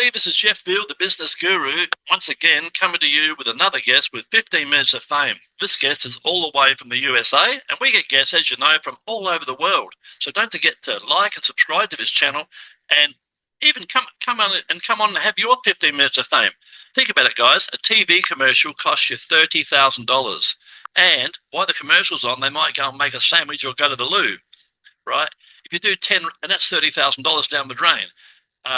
everybody, this is Jeff Veale, the business guru, once again coming to you with another guest with 15 minutes of fame. This guest is all the way from the USA, and we get guests, as you know, from all over the world. So don't forget to like and subscribe to this channel, and even come on and have your 15 minutes of fame. Think about it, guys. A TV commercial costs you $30,000, and while the commercial's on, they might go and make a sandwich or go to the loo, right? If you do 10, and that's $30,000 down the drain.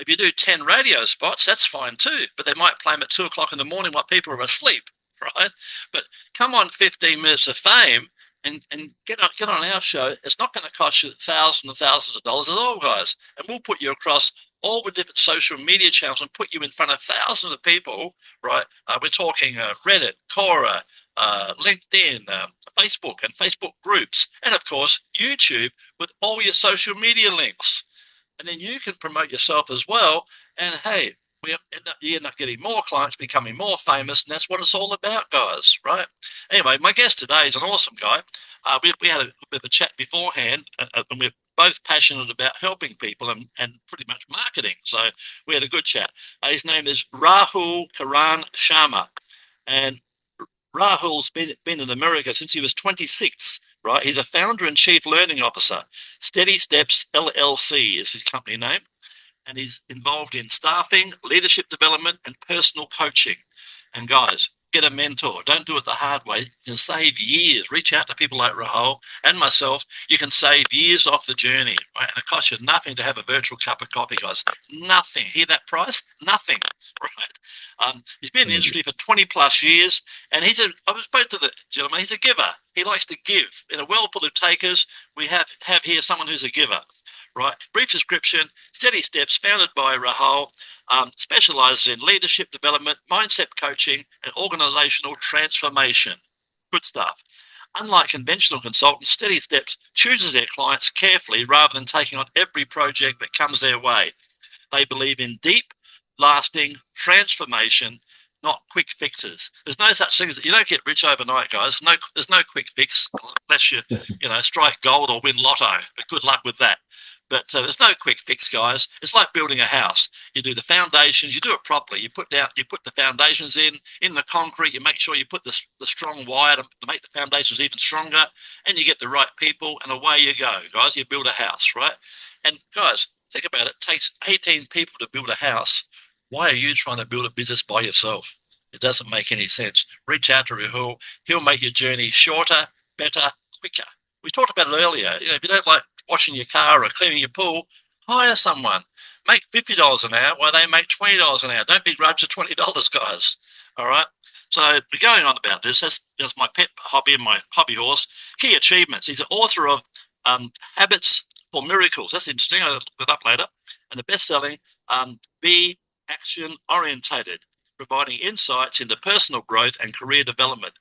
If you do 10 radio spots, that's fine too, but they might play them at 2 o'clock in the morning while people are asleep, right? But come on 15 minutes of fame and get on our show. It's not going to cost you thousands and thousands of dollars at all, guys. And we'll put you across all the different social media channels and put you in front of thousands of people, right? We're talking Reddit, Quora, LinkedIn, Facebook and Facebook groups, and of course, YouTube with all your social media links. And then you can promote yourself as well. And hey, you end up getting more clients, becoming more famous, and that's what it's all about, guys, right? Anyway, my guest today is an awesome guy. We had a bit of a chat beforehand, and we're both passionate about helping people and pretty much marketing. So we had a good chat. His name is Rahul Karan Sharma. And Rahul's been in America since he was 26. Right, he's a founder and chief learning officer. Steady Steps LLC is his company name, and he's involved in staffing, leadership development, and personal coaching. And guys, get a mentor. Don't do it the hard way. You can save years. Reach out to people like Rahul and myself. You can save years off the journey, right? And it costs you nothing to have a virtual cup of coffee, guys. Nothing. Hear that price? Nothing, right? He's been in the industry for 20 plus years, and I spoke to the gentleman, he's a giver. He likes to give. In a world full of takers, we have here someone who's a giver, right? Brief description: Steady Steps, founded by Rahul, specializes in leadership development, mindset coaching, and organizational transformation. Good stuff. Unlike conventional consultants, Steady Steps chooses their clients carefully rather than taking on every project that comes their way. They believe in deep, lasting transformation, not quick fixes. There's no such thing as you don't get rich overnight, guys. There's no quick fix unless you strike gold or win lotto. But good luck with that. But there's no quick fix, guys. It's like building a house. You do the foundations, you do it properly. You put the foundations in the concrete. You make sure you put the strong wire to make the foundations even stronger, and you get the right people, and away you go, guys. You build a house, right? And guys, think about it. It takes 18 people to build a house. Why are you trying to build a business by yourself? It doesn't make any sense. Reach out to Rahul. He'll make your journey shorter, better, quicker. We talked about it earlier. If you don't like washing your car or cleaning your pool, hire someone. Make $50 an hour while they make $20 an hour. Don't begrudge the $20, guys. All right? So we're going on about this. That's my pet hobby and my hobby horse. Key achievements. He's the author of Habits for Miracles. That's interesting. I'll look it up later. And the best-selling Be Action Orientated, providing insights into personal growth and career development.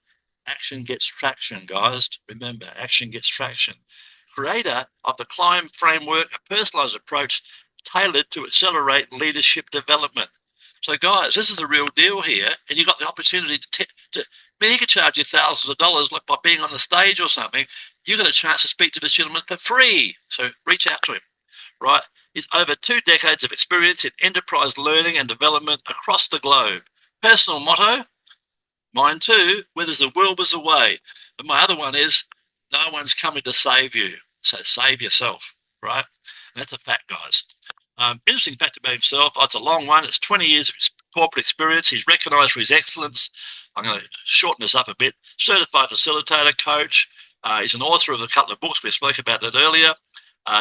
Action gets traction, guys. Remember, action gets traction. Creator of the Climb framework, a personalized approach tailored to accelerate leadership development. So, guys, this is the real deal here, and you've got the opportunity he could charge you thousands of dollars, like by being on the stage or something. You got a chance to speak to this gentleman for free. So reach out to him, right? He's over 2 decades of experience in enterprise learning and development across the globe. Personal motto, mine too, where there's a will, there's a way. And my other one is, no one's coming to save you. So save yourself, right? And that's a fact, guys. Interesting fact about himself. It's a long one. It's 20 years of corporate experience. He's recognized for his excellence. I'm going to shorten this up a bit. Certified facilitator, coach. He's an author of a couple of books. We spoke about that earlier.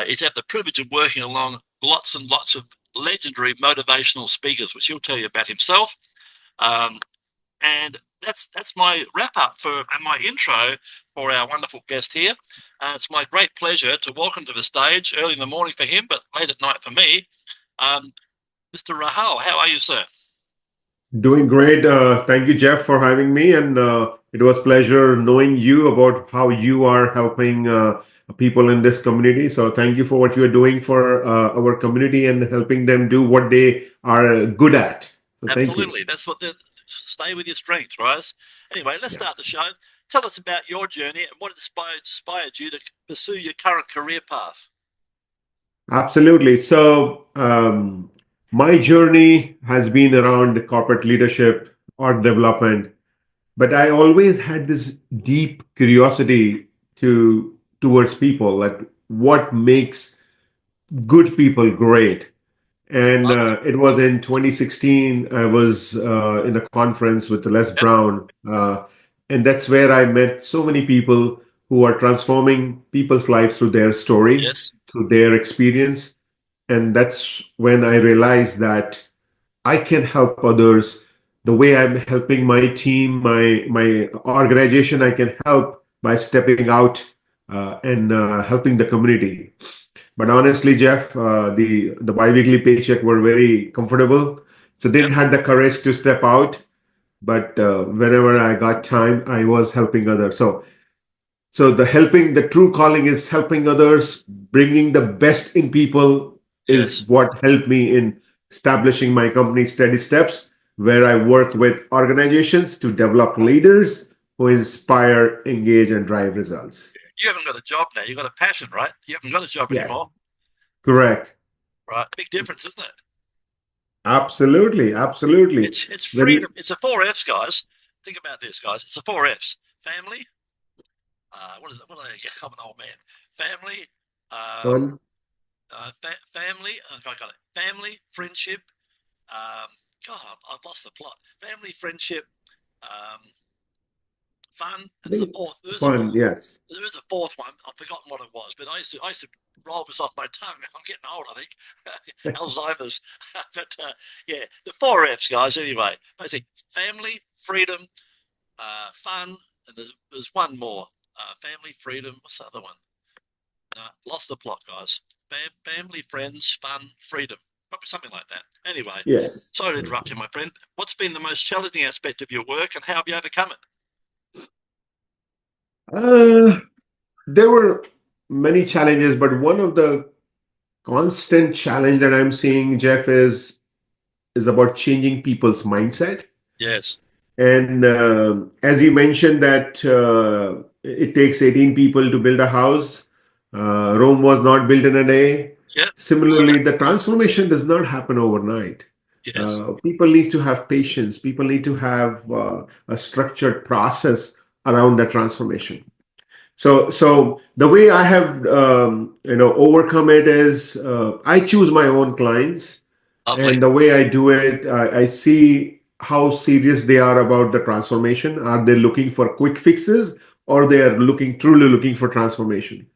He's had the privilege of working along lots and lots of legendary motivational speakers, which he'll tell you about himself. And that's my wrap up and my intro for our wonderful guest here. It's my great pleasure to welcome to the stage, early in the morning for him, but late at night for me, Mr. Rahul. How are you, sir? Doing great. Thank you, Jeff, for having me. And it was a pleasure knowing you about how you are helping people in this community. So thank you for what you are doing for our community and helping them do what they are good at. So absolutely. That's what stay with your strength, right? Anyway, let's start the show. Tell us about your journey and what inspired you to pursue your current career path. Absolutely. So My journey has been around corporate leadership or development, but I always had this deep curiosity towards people, like what makes good people great. And Lovely. it was in 2016. I was in a conference with Les Yep. Brown, and that's where I met so many people who are transforming people's lives through their story, Yes. through their experience. And that's when I realized that I can help others the way I'm helping my team, my organization. I can help by stepping out and helping the community. But honestly, Jeff, the biweekly paycheck were very comfortable, so Yep. didn't have the courage to step out. But whenever I got time, I was helping others. So the true calling is helping others, bringing the best in people is Yes. what helped me in establishing my company, Steady Steps, where I work with organizations to develop leaders who inspire, engage, and drive results. You haven't got a job now. You've got a passion, right? You haven't got a job Yeah, anymore, correct. right? Big difference, isn't it? Absolutely, absolutely. It's When freedom. It's the four F's, guys. Think about this, guys. It's the four F's: family. What is it? What are they? I'm an old man. Family. on Family. I got it. Family, friendship. Um, God, I've lost the plot. Family, friendship, um, fun, and there's a fourth. There is a fun, fourth. yes. There is a fourth one. I've forgotten what it was, but I used to roll this off my tongue. I'm getting old, I think. Alzheimer's. But yeah, the four F's, guys. Anyway, basically, family, freedom, fun, and there's one more. Family, freedom. What's the other one? Lost the plot, guys. Family, friends, fun, freedom. Probably something like that. Anyway, Yes. sorry to interrupt you, my friend. What's been the most challenging aspect of your work, and how have you overcome it? Uh, there were many challenges, but one of the constant challenge that I'm seeing, Jeff, is about changing people's mindset. Yes. And as you mentioned that it takes 18 people to build a house. Rome was not built in a day. Yep. Similarly, the transformation does not happen overnight. Yes. People need to have patience. People need to have a structured process around the transformation. So the way I have overcome it is I choose my own clients, Lovely. and the way I do it, I see how serious they are about the transformation. Are they looking for quick fixes, or they are truly looking for transformation?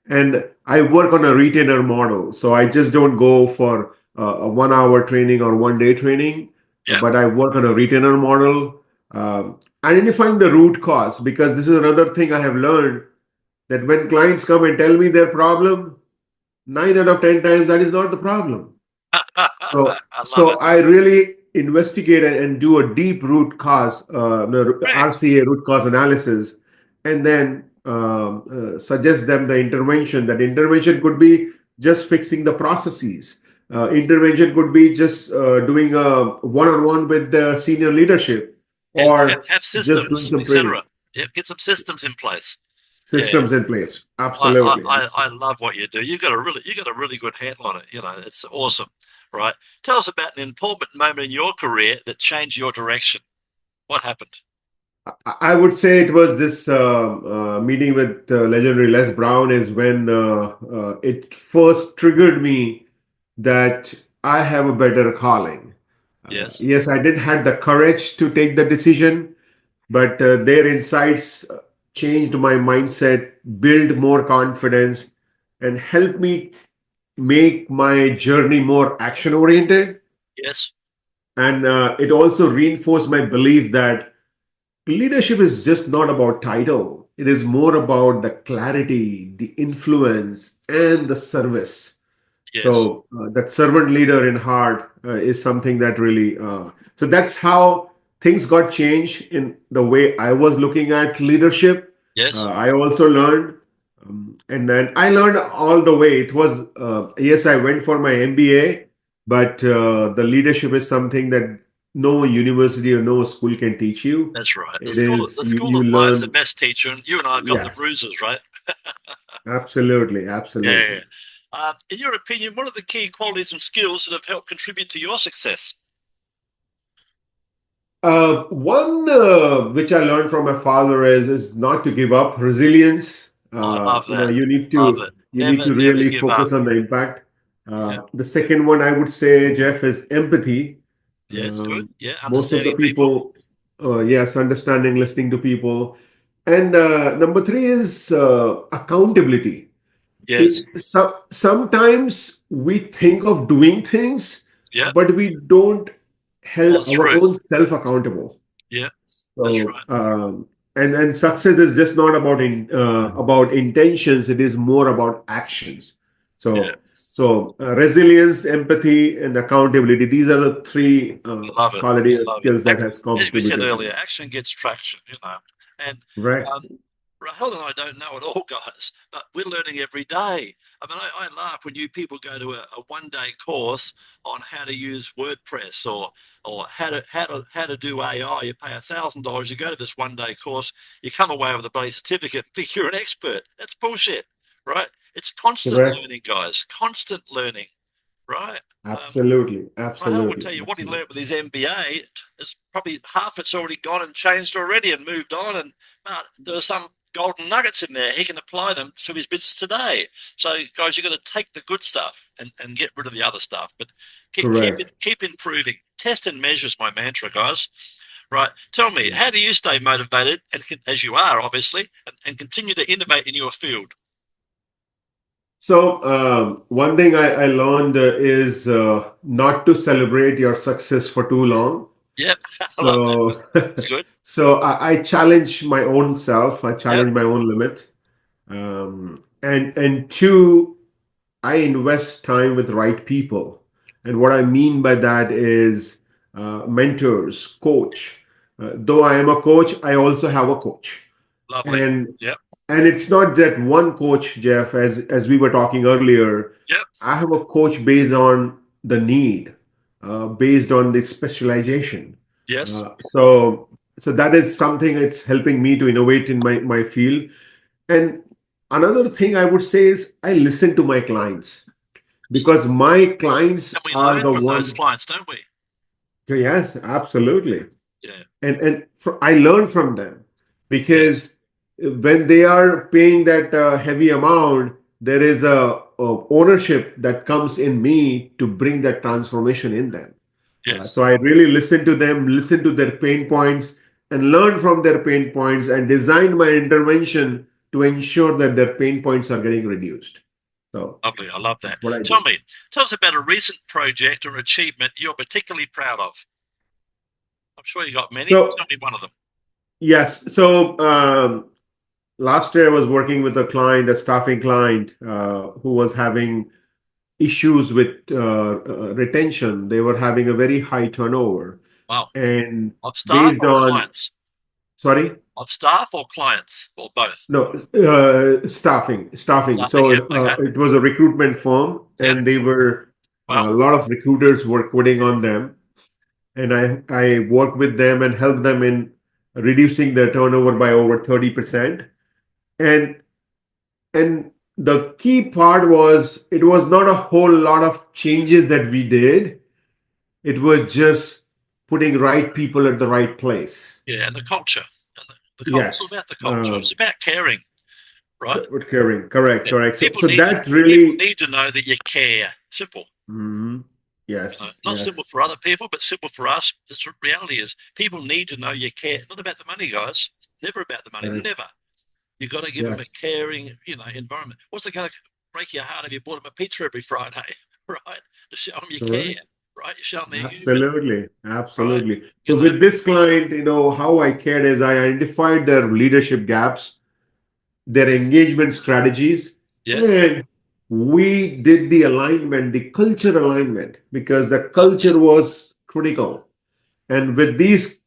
And I work on a retainer model, so I just don't go for a 1 hour training or 1 day training, Yeah. but I work on a retainer model, identifying the root cause, because this is another thing I have learned, that when clients come and tell me their problem, 9 out of 10 times that is not the problem. So, I love so it. I really investigate and do a deep root cause, Correct. RCA root cause analysis, and then suggest them the intervention. That intervention could be just fixing the processes. Intervention could be just doing a one-on-one with the senior leadership, or Have just doing systems, some training. etc. Yeah, get some systems in place. Yeah. Systems in place. I, Absolutely. I love what you do. You got a really good handle on it. You know, it's awesome, right? Tell us about an important moment in your career that changed your direction. What happened? I would say it was this meeting with legendary Les Brown is when it first triggered me that I have a better calling. Yes. Yes, I didn't have the courage to take the decision, but their insights changed my mindset, build more confidence, and helped me make my journey more action oriented. Yes. And it also reinforced my belief that leadership is just not about title. It is more about the clarity, the influence, and the service. Yes. So that servant leader in heart is something that really. So that's how things got changed in the way I was looking at leadership. Yes. I also learned, and then I learned all the way. It was yes, I went for my MBA, but the leadership is something that no university or no school can teach you. That's right. It is The you school you of life's the learn. best teacher, and you and I got the Yes, bruises, right? absolutely, Yeah. absolutely. In your opinion, what are the key qualities and skills that have helped contribute to your success? One which I learned from my father is not to give up. Resilience. I love that. You need Love to it. Never, never really give up. focus on the impact. Yeah. The second one I would say, Jeff, is empathy. Yes, good. Yeah, Most of the understanding people. people, yes, understanding, listening to people, and number three is accountability. Yes. Sometimes we think of doing things, Yeah, but we don't held follow our through. own self accountable. Yeah, that's So, right. and success is just not about intentions. It is more about actions. Yeah, Resilience, empathy, and accountability. These are the three I love it. quality I or love it. skills that has As we said contributed to earlier, me. action gets traction, And Right. um, Rahul and I don't know it all, guys, but we're learning every day. I mean, I laugh when you people go to a one-day course on how to use WordPress or how to do AI. You pay $1,000. You go to this one-day course. You come away with a bloody certificate. Think you're an expert. That's bullshit, right? It's constant Correct. learning, guys. Constant learning, right? Absolutely. Rahul will Absolutely. tell you what he Absolutely. learned with his MBA is probably half it's already gone and changed already and moved on. And but there are some golden nuggets in there. He can apply them to his business today. So, guys, you've got to take the good stuff and get rid of the other stuff. But Correct. keep improving. Test and measure is my mantra, guys. Right. Tell me, how do you stay motivated, and as you are, obviously, and continue to innovate in your field? So, one thing I learned is not to celebrate your success for too long. Yep. I love that. So, It's good. I challenge my own self. I Yep. challenge my own limit. And two, I invest time with the right people. And what I mean by that is mentors, coach. Though I am a coach, I also have a coach. Lovely. And Yep. it's not that one coach, Jeff, as we were talking earlier. Yep. I have a coach based on the need, based on the specialization. Yes. So that is something that's helping me to innovate in my field. And another thing I would say is I listen to my clients because my clients And we are learn the from those one. clients, don't we? Yes, absolutely. Yeah. I learn from them Yes. because when they are paying that heavy amount, there is a ownership that comes in me to bring that transformation in them. Yes. So I really listen to them, listen to their pain points, and learn from their pain points, and design my intervention to ensure that their pain points are getting reduced. So Lovely. I love that. that's what I Tell do. me, tell us about a recent project or achievement you're particularly proud of. I'm sure you got many. So Tell me one of them. yes, so last year I was working with a client, a staffing client, who was having issues with retention. They were having a very high turnover, Wow. and Of staff based or on, clients? sorry. Of staff or clients or both? No, staffing. Staffing. Yep. Okay. It was a recruitment firm, Yep. and they were Well, a lot of recruiters were quitting on them, and I worked with them and helped them in reducing their turnover by over 30%. And the key part was it was not a whole lot of changes that we did. It was just putting right people at the right place. yeah. And the culture. And the culture. It's all Yes. about the culture. It's about caring, right? With caring. Correct. Yeah. Correct. So People so need that people really. need to know that you care. Simple. Mhm. Yes. Not simple Yes. for other people, but simple for us. The reality is people need to know you care. It's not about the money, guys. Never about the money. Right. Never. You got to give them a Yes. caring, environment. What's it going to break your heart if you bought them a pizza every Friday, right? To show them you care, Correct. right? You show them they're human, Absolutely. right? Absolutely. You So know, with this client, how I cared is I identified their leadership gaps, their engagement strategies, yes, and we did the alignment, the culture alignment, because the lovely. culture was critical. And with these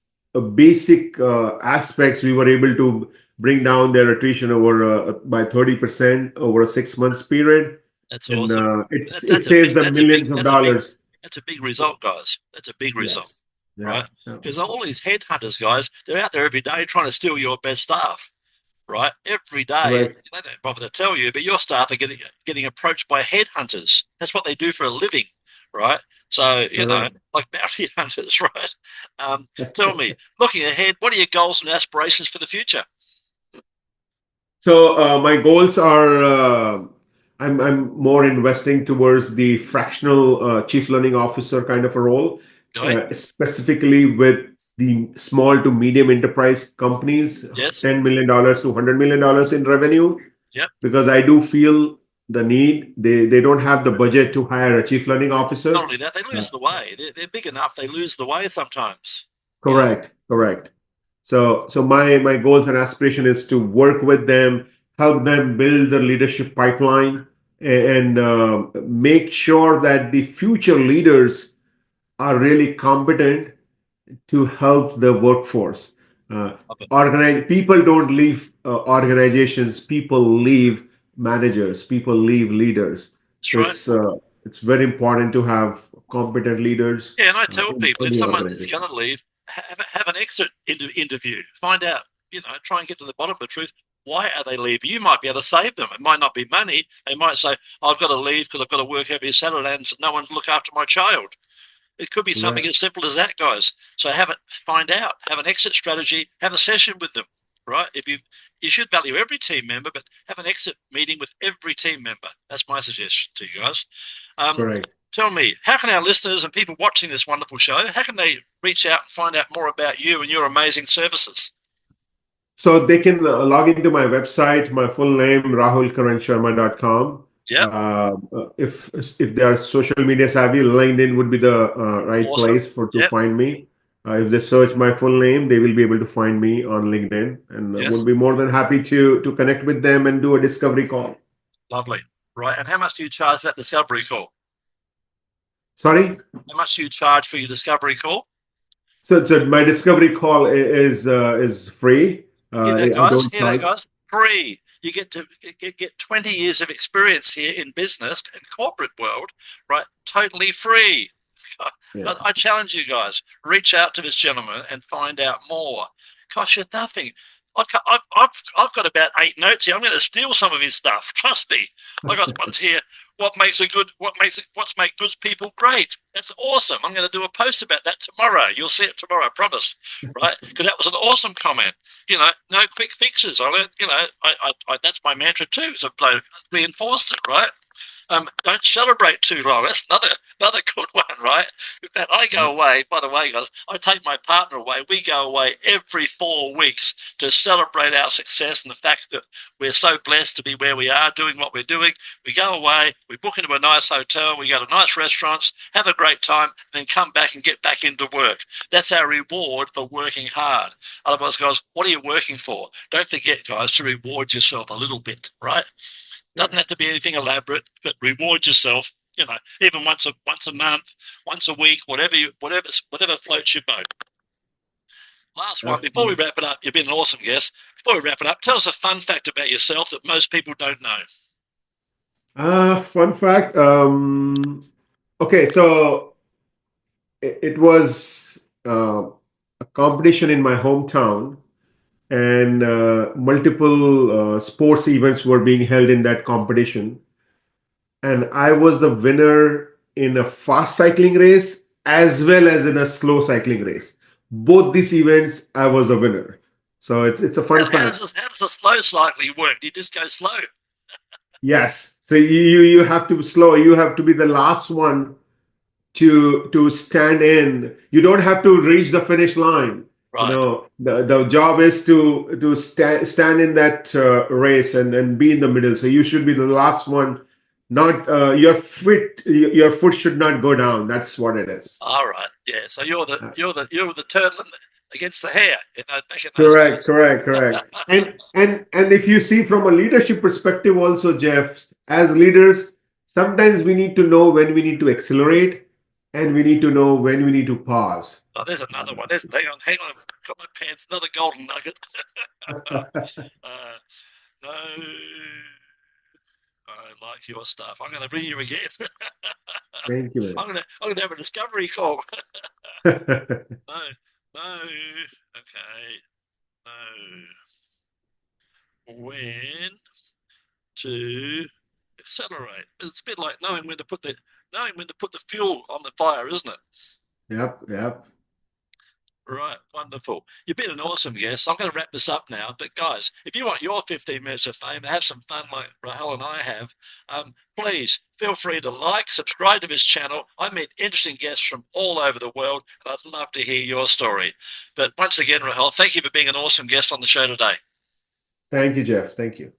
basic aspects, we were able to bring down their attrition over by 30% over a 6 months period, That's and awesome. it saves them millions of dollars. That's a big result, guys. That's a big result, Yes. Yeah. right? Yeah. Because all these headhunters, guys, they're out there every day trying to steal your best staff, right? Every day, Right. they don't bother to tell you, but your staff are getting approached by headhunters. That's what they do for a living, right? So, Correct. like bounty hunters, right? Tell me, looking ahead, what are your goals and aspirations for the future? So my goals are I'm more investing towards the fractional chief learning officer kind of a role, Right? specifically with the small to medium enterprise companies, Yes. $10 million to $100 million in revenue, Yep. because I do feel the need. They don't have the budget to hire a chief learning Not officer. only that, they Uh, lose the way. They're big enough. They lose the way sometimes. You know, Correct, correct. So my goals and aspiration is to work with them, help them build the leadership pipeline, and make sure that the future leaders are really competent to help the workforce. Organize people don't leave organizations. People leave managers. People leave leaders. that's So right. it's very important to have competent leaders Yeah, and I tell in people if any someone is organization. going to leave, have an exit interview. Find out, try and get to the bottom of the truth. Why are they leaving? You might be able to save them. It might not be money. They might say, I've got to leave because I've got to work every Saturday and no one to look after my child. It could be something Right. as simple as that, guys. So find out, have an exit strategy, have a session with them, right? You should value every team member, but have an exit meeting with every team member. That's my suggestion to you guys. Um, Correct. Tell me, how can our listeners and people watching this wonderful show, how can they reach out and find out more about you and your amazing services? So they can log into my website, my full name, rahulkarantsharma.com. Yep. If they are social media savvy, LinkedIn would be the right Awesome. place to Yep. find me. If they search my full name, they will be able to find me on LinkedIn, and Yes. would be more than happy to connect with them and do a discovery call. Lovely. Right. And how much do you charge that discovery call? Sorry? How much do you charge for your discovery call? So my discovery call is free. Hear that, I guys? don't Hear that, charge. guys? Free. You get to get 20 years of experience here in business and corporate world, right? Totally free. Yeah. I challenge you guys, reach out to this gentleman and find out more. Cost you nothing. I've got about 8 notes here. I'm going to steal some of his stuff. Trust me. I got ones here. What's make good people great? That's awesome. I'm going to do a post about that tomorrow. You'll see it tomorrow, I promise. Right? Because that was an awesome comment. No quick fixes. I learned, that's my mantra too. So I reinforced it, right? Don't celebrate too long. That's another good one, right? In fact, I go away. By the way, guys, I take my partner away. We go away every 4 weeks to celebrate our success and the fact that we're so blessed to be where we are, doing what we're doing. We go away. We book into a nice hotel. We go to nice restaurants, have a great time, and then come back and get back into work. That's our reward for working hard. Otherwise, guys, what are you working for? Don't forget, guys, to reward yourself a little bit, right? Doesn't have to be anything elaborate, but reward yourself. Even once a month, once a week, whatever floats your boat. Last one before we Absolutely. wrap it up. You've been an awesome guest. Before we wrap it up, tell us a fun fact about yourself that most people don't know. Fun fact. Okay, so it was a competition in my hometown, and multiple sports events were being held in that competition. And I was the winner in a fast cycling race as well as in a slow cycling race. Both these events, I was a winner. So it's a fun How fact. does the slow cycling work? Do you just go slow? Yes. So you have to be slow. You have to be the last one to stand in. You don't have to reach the finish line. Right. The job is to stand in that race and be in the middle. So you should be the last one. Not your foot should not go down. That's what it is. All right. Yeah. So you're the turtle against the hare. Back in those Correct, days. correct, correct. And if you see from a leadership perspective also, Jeff, as leaders, sometimes we need to know when we need to accelerate and we need to know when we need to pause. Oh, there's another one. Hang on. I've got my pants. Another golden nugget. No, I like your stuff. I'm going to bring you again. Thank you. I'm going to have a discovery call. Man. No, okay, no. when to accelerate. It's a bit like knowing when to put the fuel on the fire, isn't it? Yep. Right, wonderful. You've been an awesome guest. I'm going to wrap this up now. But guys, if you want your 15 minutes of fame and have some fun like Rahul and I have, please feel free to like, subscribe to his channel. I meet interesting guests from all over the world, and I'd love to hear your story. But once again, Rahul, thank you for being an awesome guest on the show today. Thank you, Jeff. Thank you.